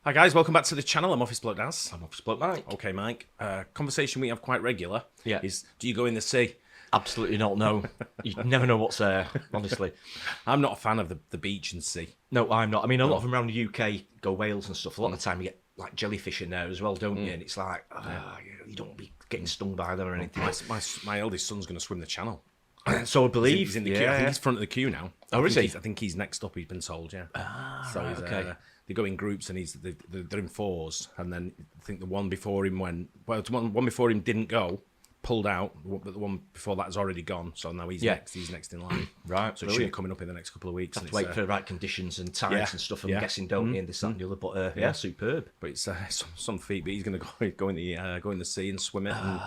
Hi guys, welcome back to the channel. I'm Office Bloke Daz. I'm Office Bloke Mike. Okay, Mike. Conversation we have quite regular is, do you go in the sea? Absolutely not, no. You never know what's there, honestly. I'm not a fan of the beach and sea. No, I'm not. I mean, a lot of them around the UK go Wales and stuff. A lot of the time you get like jellyfish in there as well, don't you? And it's like, you don't want to be getting stung by them or anything. My eldest son's going to swim the channel. So I believe. He's in the queue. I think he's front of the queue now. Oh, is he? I think he's next up, he's been told, yeah. So right, okay. They go in groups and they're in fours, and then I think the one before him the one before him didn't go, pulled out, but the one before that has already gone, so now he's next in line. Right, so it should be coming up in the next couple of weeks. Have to wait for the right conditions and times and stuff, I'm guessing, don't you, and this, that and the other, but superb. But it's some feat, but he's going to go in the sea and swim it, and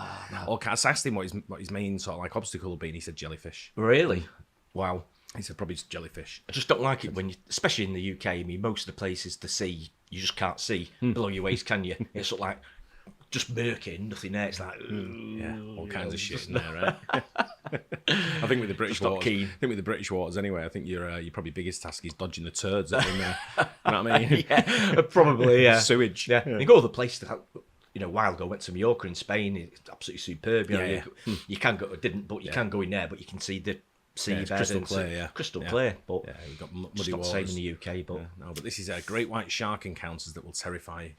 all kinds. I asked him what his main sort of like obstacle would be, and he said jellyfish. Really? Wow. He said probably jellyfish. I just don't like it when especially in the UK, I mean, most of the places to see, you just can't see below your waist, can you? It's sort of like just murky, nothing there. It's like, all kinds of shit in there, right? I think with the British waters, anyway, I think your probably biggest task is dodging the turds that are in there. You know what I mean? Yeah, probably, yeah. Sewage. Yeah. You go to the place that, a while ago, went to Mallorca in Spain. It's absolutely superb. You can go, but you can go in there, but you can see the sea bed, crystal clear. But you've got muddy just not waters. the same in the UK. But no, but this is great white shark encounters that will terrify you.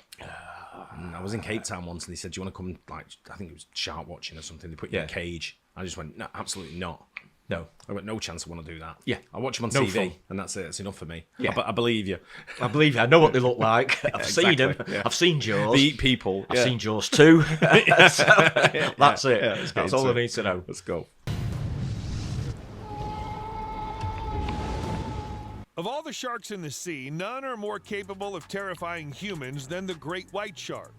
I was in Cape Town once, and they said, "Do you want to come?" Like, I think it was shark watching or something. They put you in a cage. I just went, "No, absolutely not." No, I went, "No chance I want to do that." Yeah, I watch them on TV, and that's it. That's enough for me. Yeah, I believe you. I believe you. I know what they look like. I've seen them. Yeah. I've seen Jaws. They eat people. I've seen Jaws too. That's it. Yeah, that's all I need to know. Let's go. Of all the sharks in the sea, none are more capable of terrifying humans than the great white shark.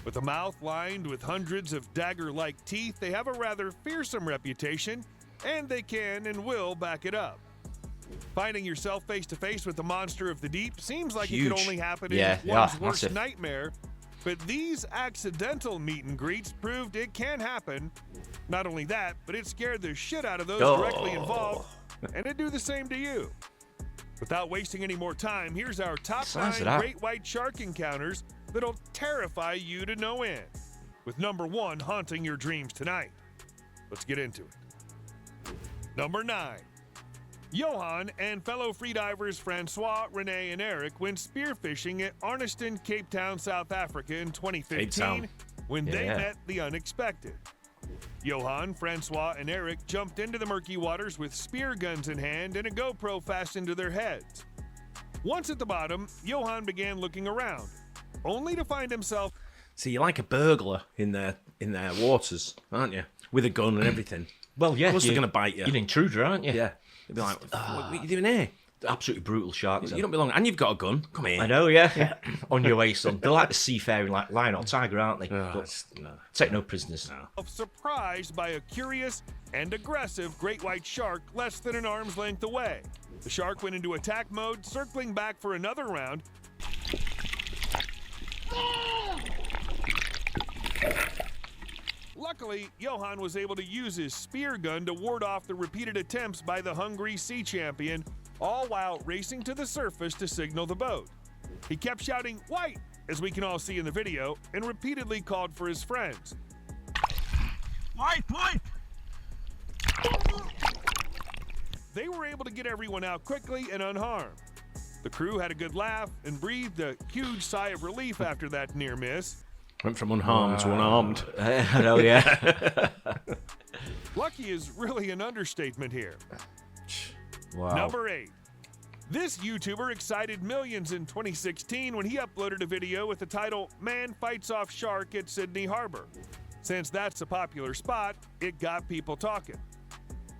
With a mouth lined with hundreds of dagger-like teeth, they have a rather fearsome reputation, and they can and will back it up. Finding yourself face-to-face with the monster of the deep seems like it could only happen in one's worst nightmare, but these accidental meet and greets proved it can happen. Not only that, but it scared the shit out of those directly involved, and it'd do the same to you. Without wasting any more time, here's our top 9 great white shark encounters that'll terrify you to no end, with number 1 haunting your dreams tonight. Let's get into it. Number 9. Johan and fellow freedivers Francois, Renee, and Eric went spearfishing at Arniston, Cape Town, South Africa in 2015 when they met the unexpected. Johan, Francois, and Eric jumped into the murky waters with spear guns in hand and a GoPro fastened to their heads. Once at the bottom, Johan began looking around, only to find himself... See, you're like a burglar in their waters, aren't you? With a gun and everything. Well, yeah. Of course they're going to bite you. You're an intruder, aren't you? Yeah. They'd be like, what are you doing here? Absolutely brutal sharks. You don't belong. And you've got a gun. Come here. I know, yeah. On your way, son. They're like the seafaring, like lion or tiger, aren't they? Take no prisoners. No. Surprised by a curious and aggressive great white shark less than an arm's length away. The shark went into attack mode, circling back for another round. Luckily, Johan was able to use his spear gun to ward off the repeated attempts by the hungry sea champion, all while racing to the surface to signal the boat. He kept shouting, "White!" as we can all see in the video, and repeatedly called for his friends. "White! White!" They were able to get everyone out quickly and unharmed. The crew had a good laugh and breathed a huge sigh of relief after that near miss. Went from unharmed to unarmed. I know, yeah. Lucky is really an understatement here. Wow. Number 8. This YouTuber excited millions in 2016 when he uploaded a video with the title, "Man Fights Off Shark at Sydney Harbor." Since that's a popular spot, it got people talking.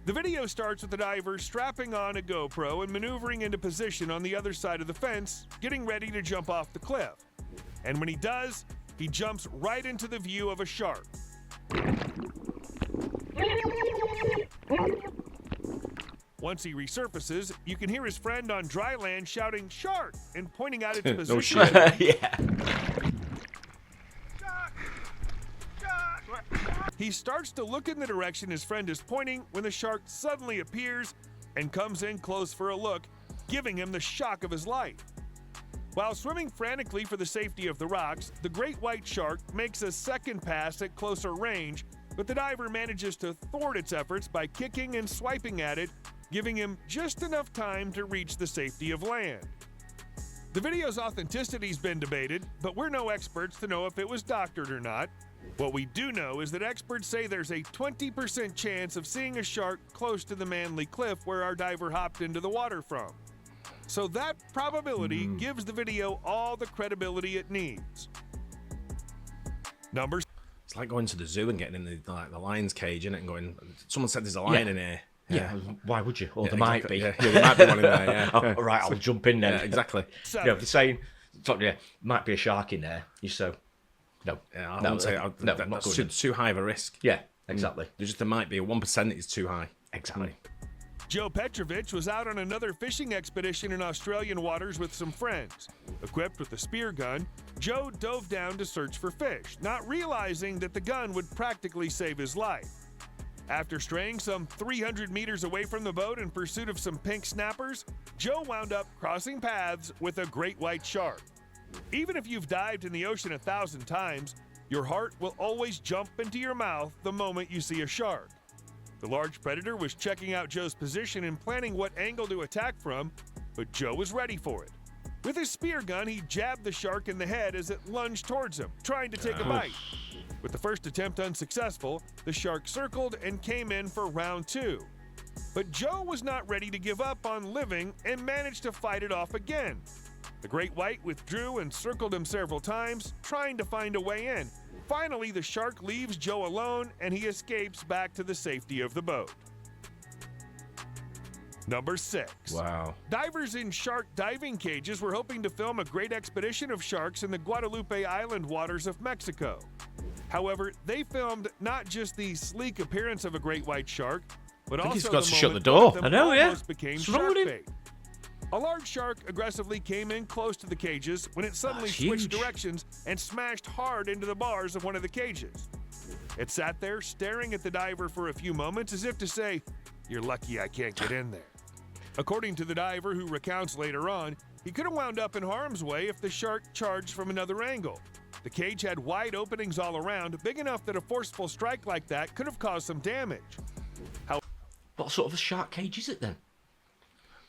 The video starts with the diver strapping on a GoPro and maneuvering into position on the other side of the fence, getting ready to jump off the cliff. And when he does, he jumps right into the view of a shark. Once he resurfaces, you can hear his friend on dry land shouting, "Shark!" and pointing out its position. No shit. Yeah. He starts to look in the direction his friend is pointing when the shark suddenly appears and comes in close for a look, giving him the shock of his life. While swimming frantically for the safety of the rocks, the great white shark makes a second pass at closer range, but the diver manages to thwart its efforts by kicking and swiping at it, giving him just enough time to reach the safety of land. The video's authenticity's been debated, but we're no experts to know if it was doctored or not. What we do know is that experts say there's a 20% chance of seeing a shark close to the Manly Cliff where our diver hopped into the water from. So that probability gives the video all the credibility it needs. It's like going to the zoo and getting in the lion's cage, isn't it? And going, someone said there's a lion in here. Yeah, why would you? Or there might be. Yeah, there might be one in there, yeah. Oh, right, I'll jump in then. Yeah, exactly. You know, if you're saying, might be a shark in there, you so, no. Yeah, I wouldn't say that's too high of a risk. Yeah, exactly. There might be a 1% is too high. Exactly. Joe Petrovich was out on another fishing expedition in Australian waters with some friends. Equipped with a spear gun, Joe dove down to search for fish, not realizing that the gun would practically save his life. After straying some 300 meters away from the boat in pursuit of some pink snappers, Joe wound up crossing paths with a great white shark. Even if you've dived in the ocean 1,000 times, your heart will always jump into your mouth the moment you see a shark. The large predator was checking out Joe's position and planning what angle to attack from, but Joe was ready for it. With his spear gun, he jabbed the shark in the head as it lunged towards him, trying to take a bite. With the first attempt unsuccessful, the shark circled and came in for round 2. But Joe was not ready to give up on living and managed to fight it off again. The great white withdrew and circled him several times, trying to find a way in. Finally, the shark leaves Joe alone and he escapes back to the safety of the boat. Number 6. Wow. Divers in shark diving cages were hoping to film a great expedition of sharks in the Guadalupe Island waters of Mexico. However, they filmed not just the sleek appearance of a great white shark, but also he's got the to shut moment the one door. of them I know, yeah. almost became What's wrong shark with him? bait. A large shark aggressively came in close to the cages when it suddenly That's switched huge. directions and smashed hard into the bars of one of the cages. It sat there staring at the diver for a few moments as if to say, "You're lucky I can't get in there." According to the diver, who recounts later on, he could have wound up in harm's way if the shark charged from another angle. The cage had wide openings all around, big enough that a forceful strike like that could have caused some damage. What sort of a shark cage is it then?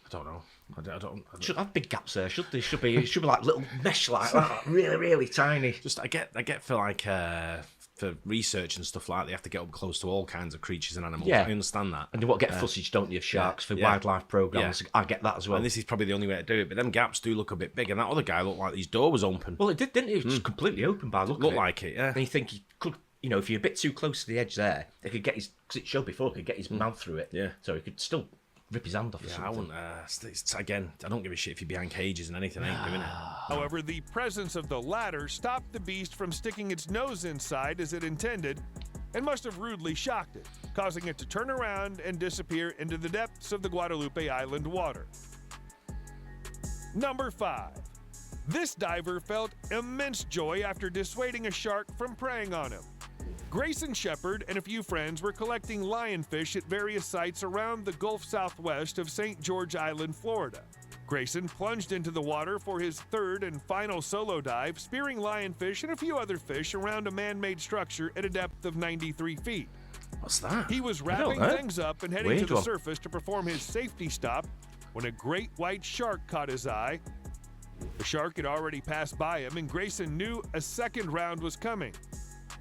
I don't know. I don't. Should have big gaps there, should they? Should be like little mesh like that, really, really tiny. Just I get for like for research and stuff like that, they have to get up close to all kinds of creatures and animals. Yeah. I understand that. And you want to get footage, don't you, of sharks for wildlife programs? Yeah. I get that as well. And this is probably the only way to do it. But them gaps do look a bit big, and that other guy looked like his door was open. Well, it did, didn't it? It was just completely open by the look of Looked it. like it, yeah. And you think he could, you know, if you're a bit too close to the edge there, they could get his, because it showed before, could get his mouth through it. Yeah. So he could still rip his hand off or Yeah, I something. wouldn't. Again, I don't give a shit if you're behind cages and anything. I ain't doing it. However, the presence of the latter stopped the beast from sticking its nose inside as it intended and must have rudely shocked it, causing it to turn around and disappear into the depths of the Guadalupe Island water. Number 5. This diver felt immense joy after dissuading a shark from preying on him. Grayson Shepard and a few friends were collecting lionfish at various sites around the Gulf Southwest of St. George Island, Florida. Grayson plunged into the water for his third and final solo dive, spearing lionfish and a few other fish around a man-made structure at a depth of 93 feet. What's that? He was wrapping know. things up and heading Weird to the one. surface to perform his safety stop when a great white shark caught his eye. The shark had already passed by him, and Grayson knew a second round was coming.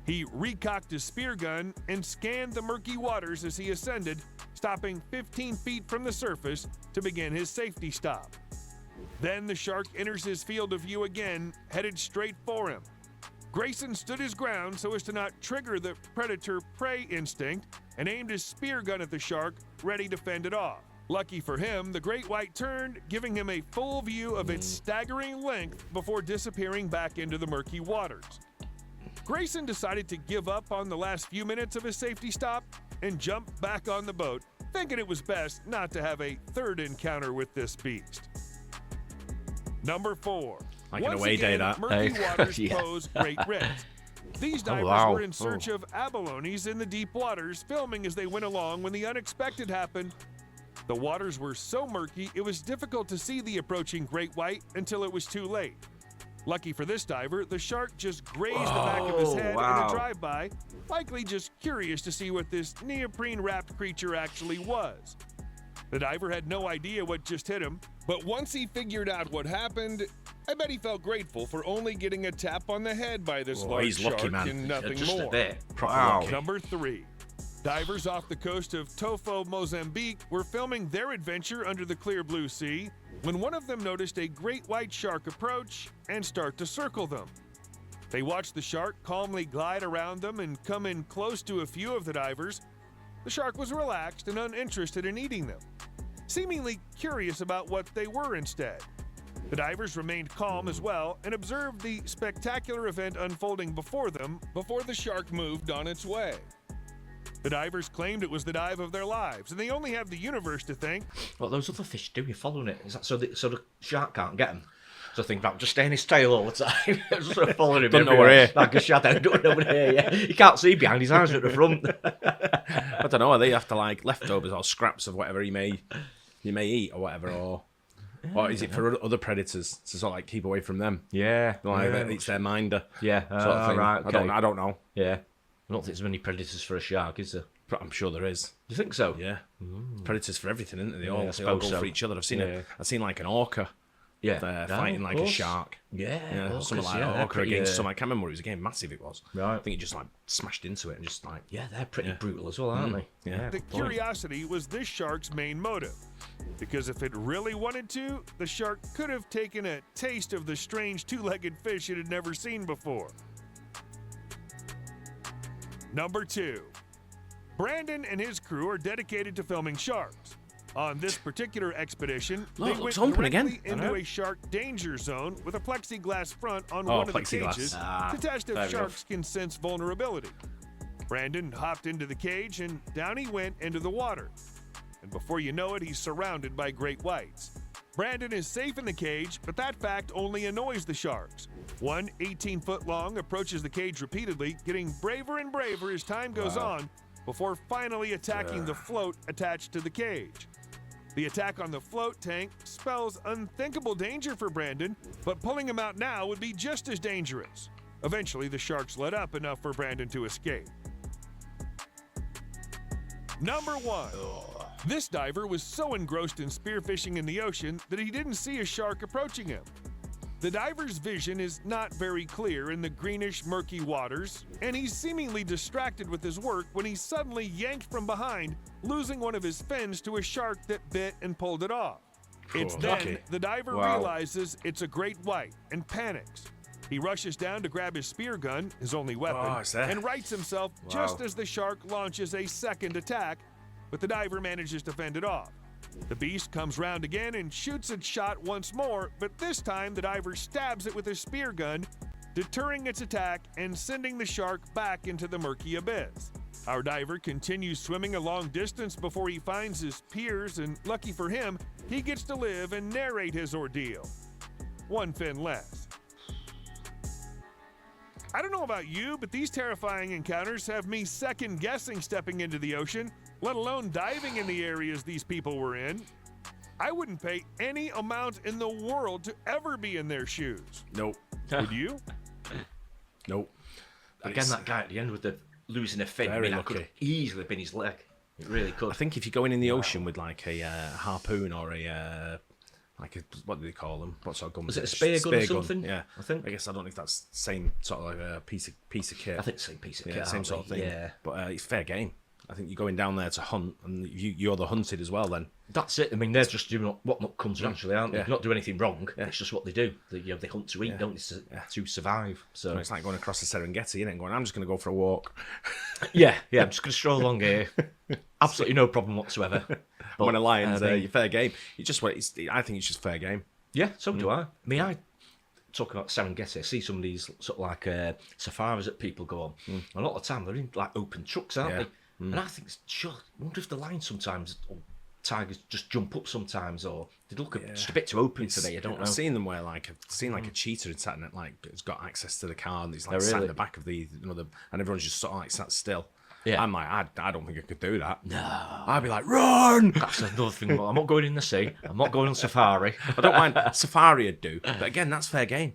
He recocked his spear gun and scanned the murky waters as he ascended, stopping 15 feet from the surface to begin his safety stop. Then the shark enters his field of view again, headed straight for him. Grayson stood his ground so as to not trigger the predator-prey instinct and aimed his spear gun at the shark, ready to fend it off. Lucky for him, the great white turned, giving him a full view of its staggering length before disappearing back into the murky waters. Grayson decided to give up on the last few minutes of his safety stop and jump back on the boat, thinking it was best not to have a third encounter with this beast. Number 4. Like an Once away day, again, that. murky waters Yeah. pose great risks. These divers wow. were in search of abalones in the deep waters, filming as they went along when the unexpected happened. The waters were so murky, it was difficult to see the approaching great white until it was too late. Lucky for this diver, the shark just grazed the back of his head in a drive-by, likely just curious to see what this neoprene-wrapped creature actually was. The diver had no idea what just hit him, but once he figured out what happened, I bet he felt grateful for only getting a tap on the head by this large shark and nothing just more. A bit. Wow. Number 3. Divers off the coast of Tofo, Mozambique were filming their adventure under the clear blue sea when one of them noticed a great white shark approach and start to circle them. They watched the shark calmly glide around them and come in close to a few of the divers. The shark was relaxed and uninterested in eating them, seemingly curious about what they were instead. The divers remained calm as well and observed the spectacular event unfolding before them before the shark moved on its way. The divers claimed it was the dive of their lives, and they only have the universe to thank. What those other fish do, you're following it. Is that so the shark can't get them? So I think about just staying his tail all the time. Just sort of following him. Don't know where. Like a shadow going over here. Yeah, you can't see behind his eyes at the front. I don't know. Are they after like leftovers or scraps of whatever he may eat or whatever, or is it for other predators to sort of like keep away from them? Yeah, Like it's their minder. Yeah, sort of thing. right. Okay. I don't know. Yeah, I don't think there's many predators for a shark, is there? But I'm sure there is. Do you think so? Yeah, predators for everything, isn't they? They I all go suppose so. for each other. I've seen like an orca. Yeah, fighting like a shark. Yeah, something like an orca against some. I can't remember what it was again. Massive it was. Right. I think it just like smashed into it and just like. Yeah, they're pretty brutal as well, aren't they? Yeah. The curiosity was this shark's main motive, because if it really wanted to, the shark could have taken a taste of the strange two-legged fish it had never seen before. Number 2. Brandon and his crew are dedicated to filming sharks. On this particular expedition, they went directly into a shark danger zone with a plexiglass front on one of the cages to test if sharks can sense vulnerability. Brandon hopped into the cage and down he went into the water. And before you know it, he's surrounded by great whites. Brandon is safe in the cage, but that fact only annoys the sharks. One 18-foot-long approaches the cage repeatedly, getting braver and braver as time goes on, before finally attacking the float attached to the cage. The attack on the float tank spells unthinkable danger for Brandon, but pulling him out now would be just as dangerous. Eventually, the sharks let up enough for Brandon to escape. Number 1. This diver was so engrossed in spearfishing in the ocean that he didn't see a shark approaching him. The diver's vision is not very clear in the greenish, murky waters, and he's seemingly distracted with his work when he's suddenly yanked from behind, losing one of his fins to a shark that bit and pulled it off. It's then the diver realizes it's a great white and panics. He rushes down to grab his spear gun, his only weapon, and rights himself just as the shark launches a second attack, but the diver manages to fend it off. The beast comes round again and shoots its shot once more, but this time the diver stabs it with his spear gun, deterring its attack and sending the shark back into the murky abyss. Our diver continues swimming a long distance before he finds his peers, and lucky for him, he gets to live and narrate his ordeal. One fin less. I don't know about you, but these terrifying encounters have me second-guessing stepping into the ocean, let alone diving in the areas these people were in. I wouldn't pay any amount in the world to ever be in their shoes. Nope. Would you? Nope. Again, that guy at the end with the losing a fin, that could easily have been his leg. It really could. I think if you're going in the ocean with like a harpoon or a what do they call them? What sort of gun? Was it a spear gun or something? Yeah, I think. I guess I don't know if that's the same sort of like a piece of kit. I think same piece of kit. Same sort of thing. Yeah. But it's fair game. I think you're going down there to hunt, and you're the hunted as well. Then that's it. I mean, they're just doing what comes naturally, aren't they? They not do anything wrong. Yeah. It's just what they do. They hunt to eat, don't they, to survive. So it's like going across the Serengeti, and going, I'm just going to go for a walk. yeah. I'm just going to stroll along here. Absolutely no problem whatsoever. But when a lion's there, you're fair game. I think it's just fair game. Yeah, so do I. I mean, I talk about Serengeti. I see some of these sort of like safaris that people go on. And a lot of the time they're in like open trucks, aren't they? And I think, I wonder if the lions sometimes, or tigers just jump up sometimes, or they look just a bit too open for me. I don't know. I've seen them where like a cheetah and sat in it, like it's got access to the car and he's like sat in the back of the and everyone's just sort of like sat still. Yeah. I'm like, I don't think I could do that. No. I'd be like, run! That's another thing. I'm not going in the sea. I'm not going on safari. I don't mind. Safari I'd do. But again, that's fair game.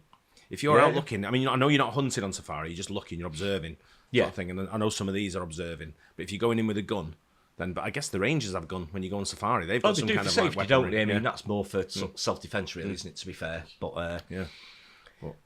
If you're out looking, I mean, I know you're not hunting on safari, you're just looking, you're observing. Sort of thing. And I know some of these are observing. But if you're going in with a gun, then, but I guess the rangers have gun when you go on safari. They've got some kind of safety, like don't weaponry. they? I mean, that's more for self-defense, really, isn't it, to be fair? But yeah.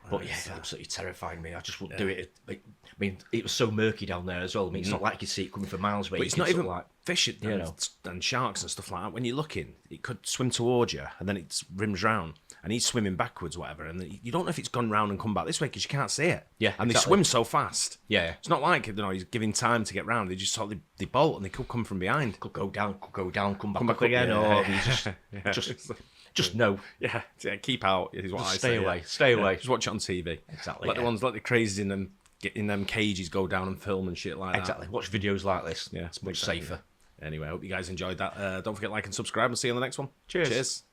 But yeah, it's absolutely terrifying me. I just wouldn't do it. I mean, it was so murky down there as well. I mean, it's not like you see it coming from miles away. But it's not even like fish and sharks and stuff like that. When you're looking, it could swim towards you and then it rims round and he's swimming backwards, whatever. And you don't know if it's gone round and come back this way because you can't see it. Yeah, and they swim so fast. Yeah, it's not like he's giving time to get round. They just sort of they bolt and they could come from behind. Could go down, come back up again, or just no. Yeah, keep out is what I say. Stay away, stay away. Just watch it on TV. Exactly. Let the ones like the crazies in them cages go down and film and shit like that. Exactly. Watch videos like this. Yeah, it's much safer. Anyway, I hope you guys enjoyed that. Don't forget to like and subscribe and see you on the next one. Cheers.